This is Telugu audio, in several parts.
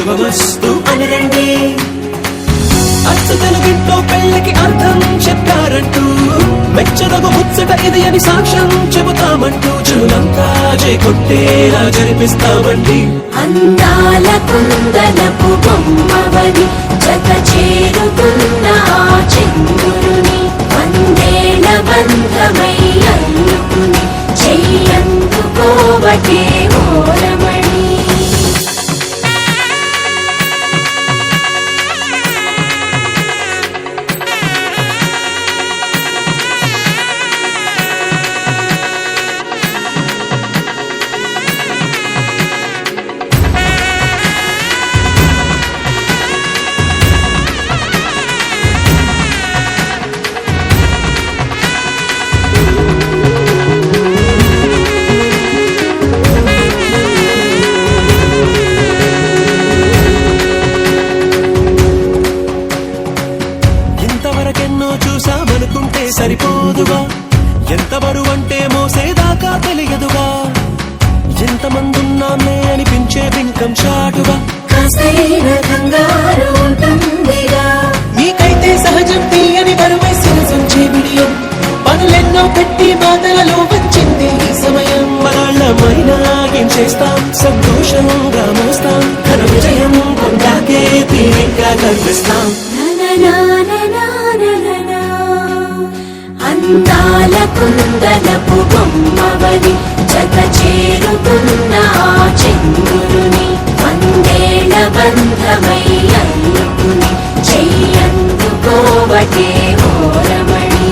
శుభమస్తు అని రండి. అచ్చు తెలుగింట్లో పెళ్లికి అర్థం చెప్పారంటూ మెచ్చదగు ముచ్చట ఇది అని సాక్ష్యం చెబుతామంటూ చెరులంతా చేకొట్టేలా జరిపిస్తామండి. అందాల కుందనపు బొమ్మవని జత చేరుతున్న చంద్రుని వందేళ్ల బంధమై అల్లుకుని చెయ్యందుకోవటే ఓరమణి. చూసామనుకుంటే సరిపోదుగా, ఎంత బరువంటే మోసేదాకా తెలియదుగా, ఎంతమందున్నామే అనిపించే బింకం చాటుగా మీకైతే సహజం తీయని బరువై సిరసుంచే బిడియం పనులెన్నో పెట్టి బాధలలో వచ్చింది ఈ సమయం. మనాళ్ళమైనా ఏం చేస్తాం, సంతోషంగా మోస్తాం, ఘన విజయం పొందాకే తీరిగ్గా కనిపిస్తాం. అందాల కుందనపు బొమ్మవని జత చేరుతున్న చంద్రుని వందేళ్ల బంధమై అల్లుకుని చెయ్యందుకోవటే ఓరమణి.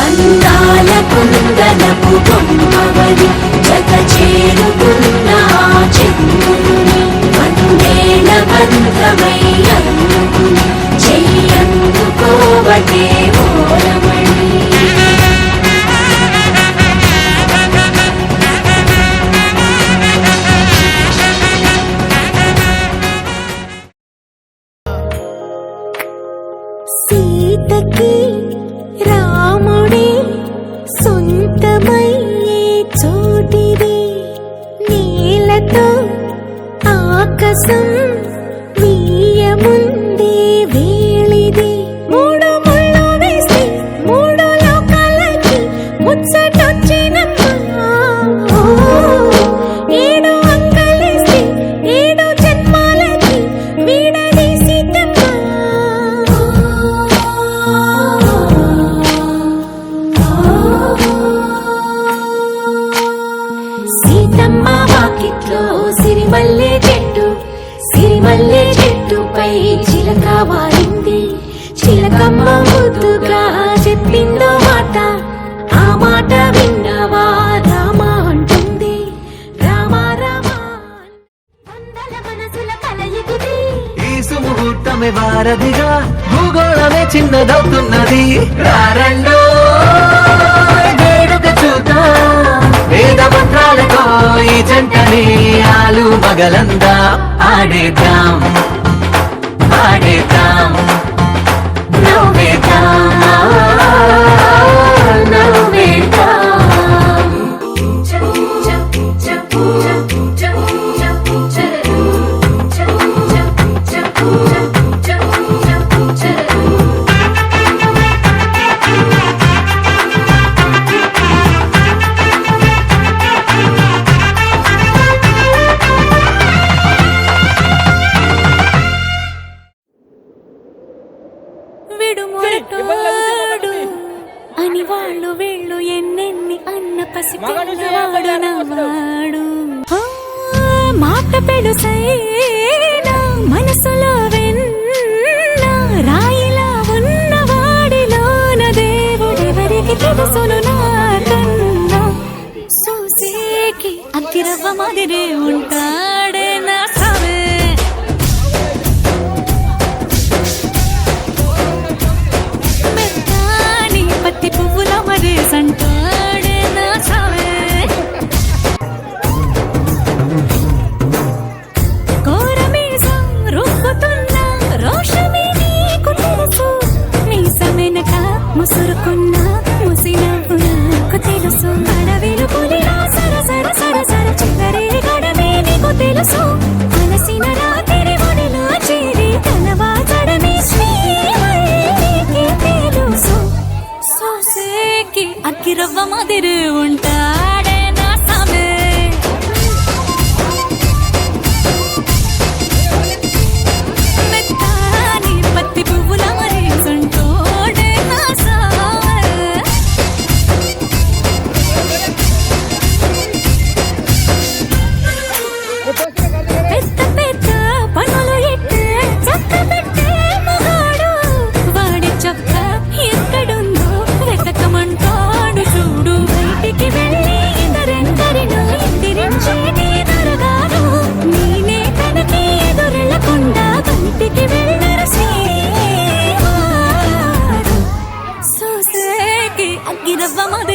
అందాల కుందనపు బొమ్మవని జత చేరుతున్న చంద్రుని వందేళ్ల బంధమై అల్లుకుని చెయ్యందుకోవటే ఓరమణి. సీతకి రాముడే సొంతమయ్యే చోటిది, నేలతో ఆకాశం వీయముందే వేళిది. మూడు ముళ్ళు వేసి మూడు లోకాలకి ముచ్చటొచ్చినమ్మా, ఏడు అంకలేసి ఏడు జన్మాలకి వీడదీసిద్దమ్మా. సీతమ్మ వాకిట్లో సిరిమల్లె చెట్టు, సిరిమల్లె చెట్టుపై చిలక వారింది. చిలకమ్మ ముద్దుగా చెప్పిందో మాట, ఆ మాట విన్నవా రామ అంటుంది. రామ రామ వందల మనసుల కలయికుది, ఈ సుముహూర్తమే వారధిగా భూగోళమే చిన్నదవుతున్నది. రారండో వేడుక చూద్దాం, వేద మంత్రాలతో ఈ జంటని ఆలు మగలందా ఆడేద్దాం ఆడేద్దాం నవ్వేద్దాం నవ్వేద్దాం. అని వాళ్ళు వీళ్ళు ఎన్నెన్ని అన్న పసిపిల్లవాడు నవ్వాడు. మాట పెడుసైనా మనసులో వెన్న రాయిలా ఉన్నవాడిలోన దేవుడెవరికి తెలుసును నాకన్నా. సూసేకి అగ్గిరవ్వ మాదిరే ఉంటాడే నా సావే మెత్తాని పత్తి పువ్వుల మరేసంటాడే నా సావే కోరమీసం రూపుతున్న రోషమే నీకు తెలుసు మీసమెనక ముసురుకున్న ముసినవ్వు నాకు తెలుసు అడవిలు పులిలా సర సర సర సర చివరి గడమే నీకు తెలుసు అలసిన రాత్రి ఒడిలో చేరి తలవాచడమే శ్రీవల్లికి తెలుసు సోసేకి అక్కిరవ్వ మాదిరి ఉంటాడే నా సామే మెత్తాని పత్తి పువ్వుల మరేసంటోడే నా సావే పెద్ద పెద్ద పనులు ఎట్టే చక్క పెట్టే మగాడు వాడి చక్క ఎక్కడుందో వెతకమంటాడు చూడు బయటికి వెళ్ళి ఇద్దరెందరినో ఎదిరించే నీ దొరగాడు నేనే తనకి ఎదురెళ్ళకుండా బయటికి వెళ్ళరు శ్రీవారు సోసేకి అగ్గిరవ్వ మొదలు